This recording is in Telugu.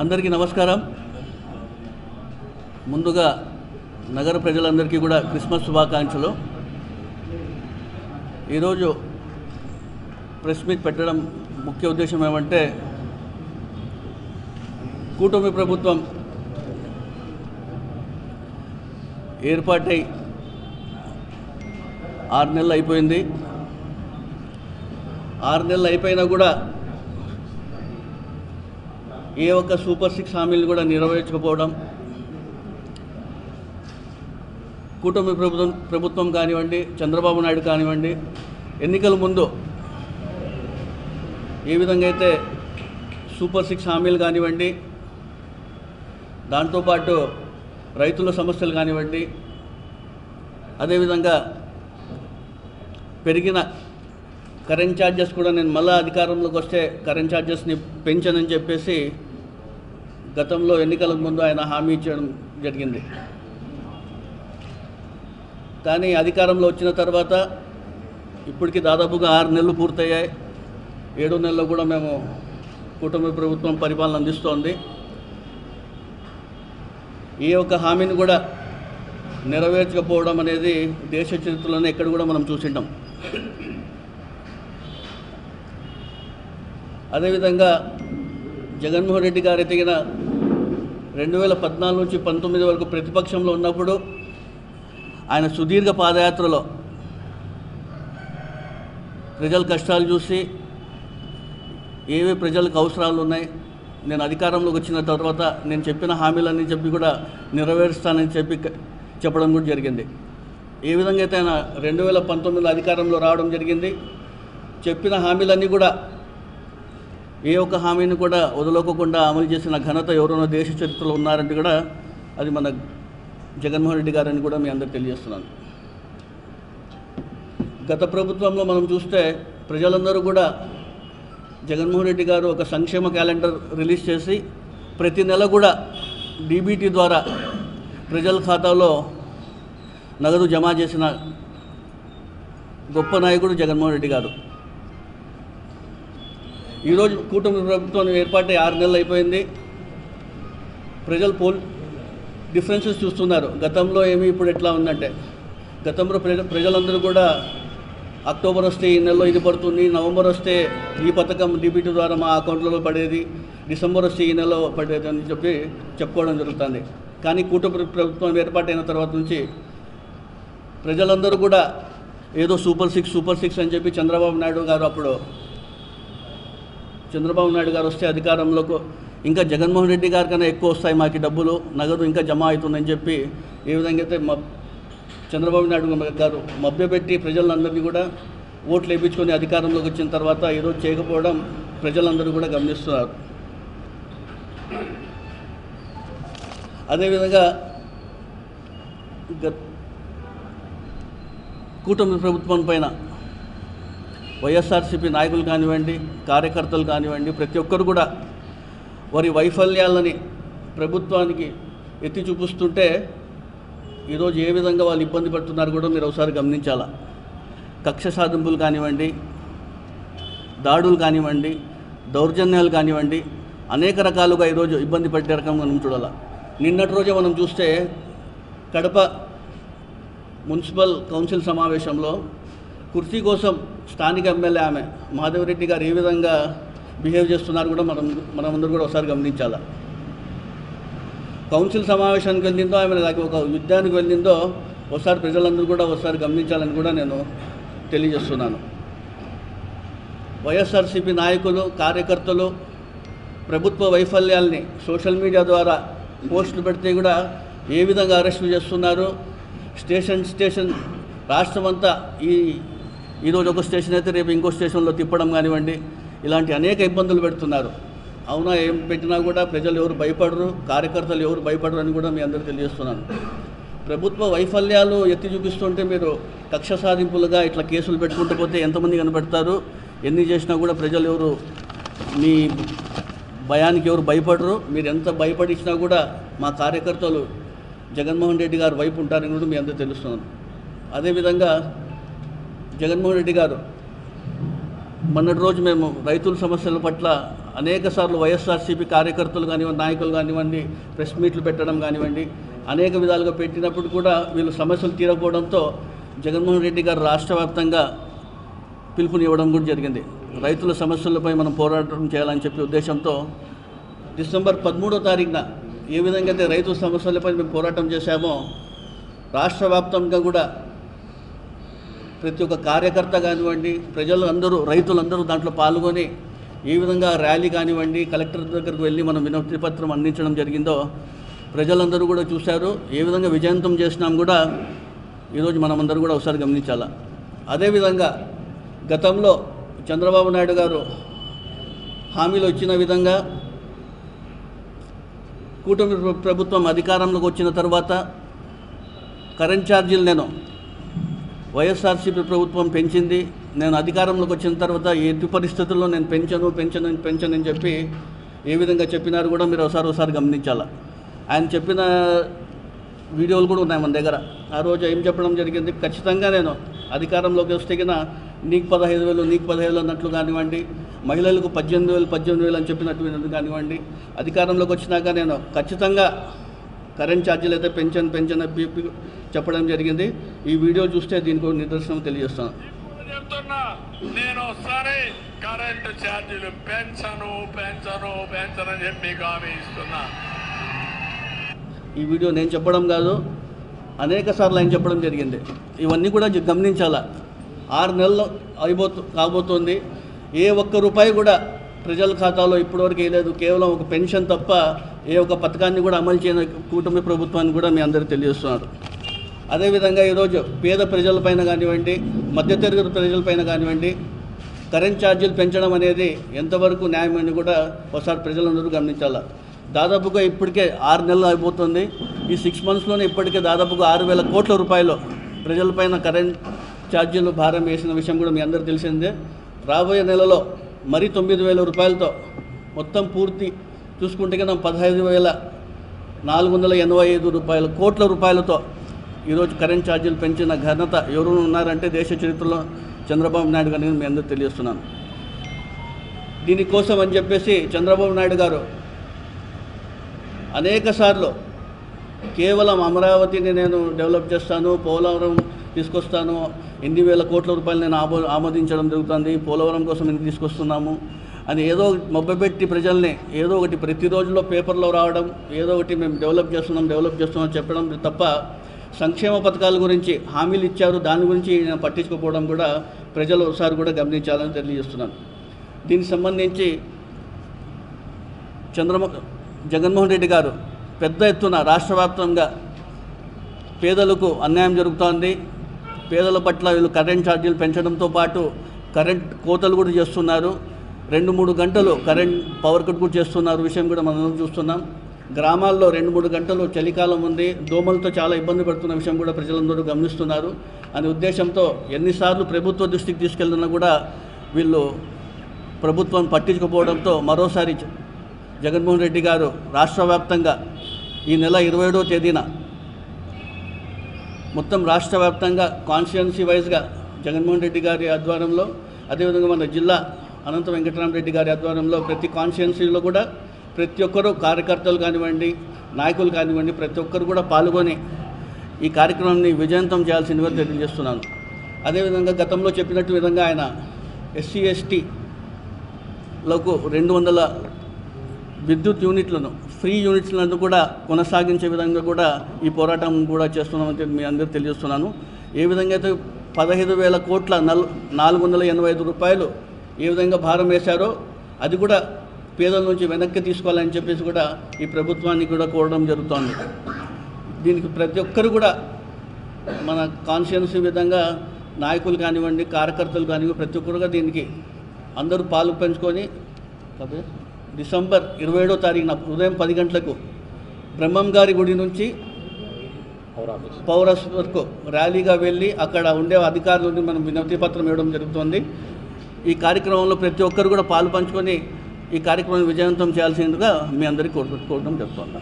అందరికీ నమస్కారం. ముందుగా నగర ప్రజలందరికీ కూడా క్రిస్మస్ శుభాకాంక్షలు. ఈరోజు ప్రెస్ మీట్ పెట్టడం ముఖ్య ఉద్దేశం ఏమంటే, కూటమి ప్రభుత్వం ఏర్పాటై 6 నెలలు అయిపోయింది. 6 నెలలు అయిపోయినా కూడా ఏ ఒక్క సూపర్ 6 హామీలు కూడా నెరవేర్చకపోవడం, కూటమి ప్రభుత్వం కానివ్వండి, చంద్రబాబు నాయుడు కానివ్వండి, ఎన్నికల ముందు ఏ విధంగా అయితే సూపర్ 6 హామీలు కానివ్వండి, దాంతోపాటు రైతుల సమస్యలు కానివ్వండి, అదేవిధంగా పెరిగిన కరెంట్ ఛార్జెస్ కూడా నేను మళ్ళీ అధికారంలోకి వస్తే కరెంట్ ఛార్జెస్ని పెంచనని చెప్పేసి గతంలో ఎన్నికలకు ముందు ఆయన హామీ ఇచ్చడం జరిగింది. కానీ అధికారంలో వచ్చిన తర్వాత ఇప్పటికి దాదాపుగా 6 నెలలు పూర్తయ్యాయి. 7 నెలల్లో కూడా మేము కూటమి ప్రభుత్వం పరిపాలన అందిస్తోంది. ఏ ఒక్క హామీని కూడా నెరవేర్చకపోవడం అనేది దేశ చరిత్రలోనే ఎక్కడ కూడా మనం చూసింటాం. అదేవిధంగా జగన్మోహన్ రెడ్డి గారు ఎదిగిన 2014 నుంచి 19 వరకు ప్రతిపక్షంలో ఉన్నప్పుడు ఆయన సుదీర్ఘ పాదయాత్రలో ప్రజల కష్టాలు చూసి ఏవే ప్రజలకు అవసరాలు ఉన్నాయి, నేను అధికారంలోకి వచ్చిన తర్వాత నేను చెప్పిన హామీలన్నీ చెప్పి కూడా నెరవేరుస్తానని చెప్పడం కూడా జరిగింది. ఏ విధంగా అయితే ఆయన 2019లో అధికారంలో రావడం జరిగింది, చెప్పిన హామీలన్నీ కూడా ఏ ఒక్క హామీని కూడా వదలకోకుండా అమలు చేసిన ఘనత ఎవరైనా దేశ చరిత్రలో ఉన్నారంటే కూడా అది మన జగన్మోహన్ రెడ్డి గారని కూడా మీ అందరికి తెలియజేస్తున్నాను. గత ప్రభుత్వంలో మనం చూస్తే ప్రజలందరూ కూడా జగన్మోహన్ రెడ్డి గారు ఒక సంక్షేమ క్యాలెండర్ రిలీజ్ చేసి ప్రతి నెల కూడా డీబీటీ ద్వారా ప్రజల ఖాతాలో నగదు జమ చేసిన గొప్ప నాయకుడు జగన్మోహన్ రెడ్డి గారు. ఈరోజు కూటమి ప్రభుత్వం ఏర్పాటై 6 నెలలు అయిపోయింది. ప్రజలు డిఫరెన్సెస్ చూస్తున్నారు. గతంలో ఏమి ఇప్పుడు ఎట్లా ఉందంటే, గతంలో ప్రజలందరూ కూడా అక్టోబర్ వస్తే ఈ నెలలో ఇది పడుతుంది, నవంబర్ వస్తే ఈ పథకం డీబీటీ ద్వారా మా అకౌంట్లలో పడేది, డిసెంబర్ వస్తే ఈ నెలలో పడేది అని చెప్పుకోవడం జరుగుతుంది. కానీ కూటమి ప్రభుత్వం ఏర్పాటైన తర్వాత నుంచి ప్రజలందరూ కూడా ఏదో సూపర్ సిక్స్ అని చెప్పి చంద్రబాబు నాయుడు గారు వస్తే అధికారంలోకి ఇంకా జగన్మోహన్ రెడ్డి గారి కన్నా ఎక్కువ వస్తాయి, మాకు డబ్బులు నగదు ఇంకా జమ అవుతుందని చెప్పి ఏ విధంగా అయితే చంద్రబాబు నాయుడు గారు మభ్యపెట్టి ప్రజలందరినీ కూడా ఓట్లు వేయించుకొని అధికారంలోకి వచ్చిన తర్వాత ఈరోజు చేయకపోవడం ప్రజలందరూ కూడా గమనిస్తున్నారు. అదేవిధంగా కూటమి ప్రభుత్వం పైన వైఎస్ఆర్సీపీ నాయకులు కానివ్వండి, కార్యకర్తలు కానివ్వండి, ప్రతి ఒక్కరు కూడా వారి వైఫల్యాలని ప్రభుత్వానికి ఎత్తి చూపిస్తుంటే ఈరోజు ఏ విధంగా వాళ్ళు ఇబ్బంది పడుతున్నారు కూడా మీరు ఒకసారి గమనించాలా. కక్ష సాధింపులు కానివ్వండి, దాడులు కానివ్వండి, దౌర్జన్యాలు కానివ్వండి, అనేక రకాలుగా ఈరోజు ఇబ్బంది పడే రకంగా మనం చూడాలి. నిన్నటి రోజే మనం చూస్తే కడప మున్సిపల్ కౌన్సిల్ సమావేశంలో కుర్చీ కోసం స్థానిక ఎమ్మెల్యే ఆమె మాధవరెడ్డి గారు ఏ విధంగా బిహేవ్ చేస్తున్నారు కూడా మనమందరూ కూడా ఒకసారి గమనించాలి. కౌన్సిల్ సమావేశానికి వెళ్ళిందో ఆమె ఒక యుద్ధానికి వెళ్ళిందో ఒకసారి ప్రజలందరూ కూడా ఒకసారి గమనించాలని కూడా నేను తెలియజేస్తున్నాను. వైఎస్ఆర్సీపీ నాయకులు, కార్యకర్తలు ప్రభుత్వ వైఫల్యాల్ని సోషల్ మీడియా ద్వారా పోస్టులు పెడితే కూడా ఏ విధంగా అరెస్టులు చేస్తున్నారు. స్టేషన్ రాష్ట్రమంతా ఈరోజు ఒక స్టేషన్ అయితే రేపు ఇంకో స్టేషన్లో తిప్పడం కానివ్వండి, ఇలాంటి అనేక ఇబ్బందులు పెడుతున్నారు. అవునా, ఏం పెట్టినా కూడా ప్రజలు ఎవరు భయపడరు, కార్యకర్తలు ఎవరు భయపడరు అని కూడా మీ అందరికీ తెలియజేస్తున్నాను. ప్రభుత్వ వైఫల్యాలు ఎత్తి చూపిస్తుంటే మీరు కక్ష సాధింపులుగా ఇట్లా కేసులు పెట్టుకుంటూ పోతే ఎంతమంది కనబెడతారు. ఎన్ని చేసినా కూడా ప్రజలు ఎవరు మీ భయానికి ఎవరు భయపడరు. మీరు ఎంత భయపడిచ్చినా కూడా మా కార్యకర్తలు జగన్మోహన్ రెడ్డి గారు వైపు ఉంటారని కూడా మీ అందరూ తెలుస్తున్నాను. అదేవిధంగా జగన్మోహన్ రెడ్డి గారు మొన్నటి రోజు మేము రైతుల సమస్యల పట్ల అనేకసార్లు వైఎస్ఆర్సీపీ కార్యకర్తలు కానివ్వండి, నాయకులు కానివ్వండి, ప్రెస్ మీట్లు పెట్టడం కానివ్వండి, అనేక విధాలుగా పెట్టినప్పుడు కూడా వీళ్ళు సమస్యలు తీరకపోవడంతో జగన్మోహన్ రెడ్డి గారు రాష్ట్ర వ్యాప్తంగా పిలుపునివ్వడం కూడా జరిగింది. రైతుల సమస్యలపై మనం పోరాటం చేయాలని చెప్పి ఉద్దేశంతో డిసెంబర్ 13వ తారీఖున ఏ విధంగా అయితే రైతు సమస్యలపై మేము పోరాటం చేశామో రాష్ట్ర వ్యాప్తంగా కూడా ప్రతి ఒక్క కార్యకర్త కానివ్వండి, ప్రజలందరూ, రైతులందరూ దాంట్లో పాల్గొని ఏ విధంగా ర్యాలీ కానివ్వండి, కలెక్టర్ దగ్గరకు వెళ్ళి మనం వినతి పత్రం అందించడం జరిగిందో ప్రజలందరూ కూడా చూశారు. ఏ విధంగా విజయవంతం చేసినాం కూడా ఈరోజు మనమందరూ కూడా ఒకసారి గమనించాలా. అదేవిధంగా గతంలో చంద్రబాబు నాయుడు గారు హామీలు ఇచ్చిన విధంగా కూటమి ప్రభుత్వం అధికారంలోకి వచ్చిన తర్వాత కరెంట్ ఛార్జీలు నేను వైఎస్ఆర్సీపీ ప్రభుత్వం పెంచింది, నేను అధికారంలోకి వచ్చిన తర్వాత ఎట్టి పరిస్థితుల్లో నేను పెంచనని చెప్పి ఏ విధంగా చెప్పినారు కూడా మీరు ఒకసారి గమనించాలా. ఆయన చెప్పిన వీడియోలు కూడా ఉన్నాయి మన దగ్గర. ఆ రోజు ఏం చెప్పడం జరిగింది, ఖచ్చితంగా నేను అధికారంలోకి వస్తే కన్నా నీకు 15,000 నీకు 15,000 అన్నట్లు కానివ్వండి, మహిళలకు 18,000 అని చెప్పినట్టు కానివ్వండి, అధికారంలోకి వచ్చినాక నేను ఖచ్చితంగా కరెంట్ ఛార్జీలు అయితే పెంచని చెప్పడం జరిగింది. ఈ వీడియో చూస్తే దీనికి నిదర్శనం తెలియజేస్తాను. నేను ఒకసారి కరెంటు ఛార్జీలు పెంచనని చెప్పి హామీ ఇస్తున్నా. ఈ వీడియో నేను చెప్పడం కాదు, అనేక సార్లు ఆయన చెప్పడం జరిగింది. ఇవన్నీ కూడా గమనించాలా. 6 నెలలు కాబోతోంది. ఏ ఒక్క రూపాయి కూడా ప్రజల ఖాతాలో ఇప్పటివరకు వేయలేదు. కేవలం ఒక పెన్షన్ తప్ప ఏ ఒక్క పథకాన్ని కూడా అమలు చేయని కూటమి ప్రభుత్వాన్ని కూడా మీ అందరికీ తెలియజేస్తున్నారు. అదేవిధంగా ఈరోజు పేద ప్రజలపైన కానివ్వండి, మధ్యతరగతి ప్రజలపైన కానివ్వండి కరెంట్ ఛార్జీలు పెంచడం అనేది ఎంతవరకు న్యాయమని కూడా ఒకసారి ప్రజలందరూ గమనించాలి. దాదాపుగా ఇప్పటికే 6 నెలలు అయిపోతుంది. ఈ 6 మంత్స్లోనే ఇప్పటికే దాదాపుగా 6,000 కోట్ల రూపాయలు ప్రజలపైన కరెంట్ ఛార్జీలు భారం వేసిన విషయం కూడా మీ అందరికీ తెలిసిందే. రాబోయే నెలలో మరి 9,000 రూపాయలతో మొత్తం పూర్తి చూసుకుంటే కన్నా 15,485 కోట్ల రూపాయలతో ఈరోజు కరెంట్ ఛార్జీలు పెంచిన ఘనత ఎవరు ఉన్నారంటే దేశ చరిత్రలో చంద్రబాబు నాయుడు గారిని మీ అందరూ తెలియజేస్తున్నాను. దీనికోసం అని చెప్పేసి చంద్రబాబు నాయుడు గారు అనేక సార్లు కేవలం అమరావతిని నేను డెవలప్ చేస్తాను, పోలవరం తీసుకొస్తాను, 8,000 కోట్ల రూపాయలు నేను ఆమోదించడం జరుగుతుంది, పోలవరం కోసం ఎందుకు తీసుకొస్తున్నాము అని ఏదో మొబ్బపెట్టి ప్రజల్ని ఏదో ఒకటి ప్రతిరోజులో పేపర్లో రావడం, ఏదో ఒకటి మేము డెవలప్ చేస్తున్నాం చెప్పడం తప్ప సంక్షేమ పథకాల గురించి హామీలు ఇచ్చారు, దాని గురించి నేను పట్టించుకోకపోవడం కూడా ప్రజలు ఒకసారి కూడా గమనించాలని తెలియజేస్తున్నాను. దీనికి సంబంధించి జగన్మోహన్ రెడ్డి గారు పెద్ద ఎత్తున రాష్ట్ర వ్యాప్తంగా పేదలకు అన్యాయం జరుగుతోంది. పేదల పట్ల వీళ్ళు కరెంట్ ఛార్జీలు పెంచడంతో పాటు కరెంట్ కోతలు కూడా చేస్తున్నారు. 2-3 గంటలు కరెంట్ పవర్ కట్ కూడా చేస్తున్నారు విషయం కూడా మనం చూస్తున్నాం. గ్రామాల్లో 2-3 గంటలు చలికాలం ఉంది, దోమలతో చాలా ఇబ్బంది పడుతున్న విషయం కూడా ప్రజలందరూ గమనిస్తున్నారు. అనే ఉద్దేశంతో ఎన్నిసార్లు ప్రభుత్వ దృష్టికి తీసుకెళ్తున్నా కూడా వీళ్ళు ప్రభుత్వం పట్టించుకోకపోవడంతో మరోసారి జగన్మోహన్ రెడ్డి గారు రాష్ట్ర వ్యాప్తంగా ఈ నెల 27వ తేదీన మొత్తం రాష్ట్ర వ్యాప్తంగా కాన్స్టిట్యున్సీ వైజ్గా జగన్మోహన్ రెడ్డి గారి ఆధ్వర్యంలో, అదేవిధంగా మన జిల్లా అనంత వెంకటరామరెడ్డి గారి ఆధ్వర్యంలో ప్రతి కాన్స్టిట్యున్సీలో కూడా ప్రతి ఒక్కరూ కార్యకర్తలు కానివ్వండి, నాయకులు కానివ్వండి, ప్రతి ఒక్కరు కూడా పాల్గొని ఈ కార్యక్రమాన్ని విజయవంతం చేయాల్సిందిగా తెలియజేస్తున్నాను. అదేవిధంగా గతంలో చెప్పినట్టు విధంగా ఆయన SC STలకు 200 విద్యుత్ యూనిట్లను, ఫ్రీ యూనిట్లను కూడా కొనసాగించే విధంగా కూడా ఈ పోరాటం కూడా చేస్తున్నామని మీ అందరికీ తెలియజేస్తున్నాను. ఏ విధంగా అయితే 15,000 కోట్ల 485 రూపాయలు ఏ విధంగా భారం వేశారో అది కూడా పేదల నుంచి వెనక్కి తీసుకోవాలని చెప్పేసి కూడా ఈ ప్రభుత్వాన్ని కూడా కోరడం జరుగుతోంది. దీనికి ప్రతి ఒక్కరు కూడా మన కాన్స్టిట్యున్సీ విధంగా నాయకులు కానివ్వండి, కార్యకర్తలు కానివ్వండి, ప్రతి ఒక్కరుగా దీనికి అందరూ పాలు పంచుకొని డిసెంబర్ 27వ తారీఖున ఉదయం 10 గంటలకు బ్రహ్మం గారి గుడి నుంచి పౌరస్ వరకు ర్యాలీగా వెళ్ళి అక్కడ ఉండే అధికారులని మనం వినతి పత్రం ఇవ్వడం జరుగుతుంది. ఈ కార్యక్రమంలో ప్రతి ఒక్కరు కూడా పాలు పంచుకొని ఈ కార్యక్రమాన్ని విజయవంతం చేయాల్సిందిగా మీ అందరికీ కోరడం జరుగుతుంది.